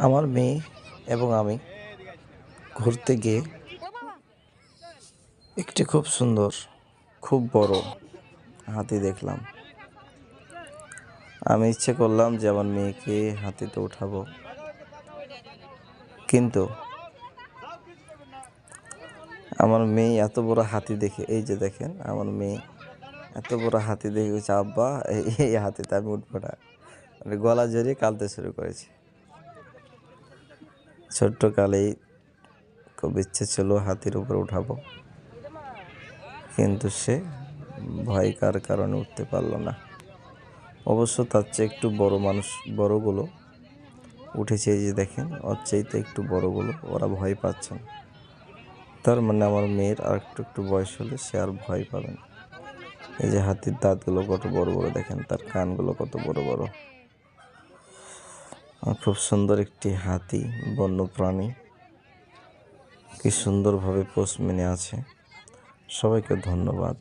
আমার মেয়ে এবং আমি ঘুরতে গিয়ে একটি খুব সুন্দর, খুব বড় হাতি দেখলাম। আমি ইচ্ছে করলাম যে আমার মেয়েকে হাতিতে উঠাবো, কিন্তু আমার মেয়ে এত বড় হাতি দেখে, এই যে দেখেন আমার মেয়ে এত বড় হাতি দেখে বলছে, আব্বা এই হাতিতে আমি উঠবো না। মানে গলা জড়িয়ে কাঁদতে শুরু করেছে। ছোট্ট কালেই খুব ইচ্ছে ছিল হাতির উপর উঠাবো, কিন্তু সে ভয়কার কারণে উঠতে পারলো না। অবশ্য তার চেয়ে একটু বড় বড়গুলো উঠেছে, এই যে দেখেন ওর চাইতে একটু বড়গুলো, ওরা ভয় পাচ্ছে না। তার মানে আমার মেয়ের আর একটু বয়স হলে সে আর ভয় পাবে না। এই যে হাতির দাঁতগুলো কত বড় বড়, দেখেন তার কানগুলো কত বড় বড়। খুব সুন্দর একটি হাতি, বন্য প্রাণী, কি সুন্দরভাবে পোষ মেনে আছে। সবাইকে ধন্যবাদ।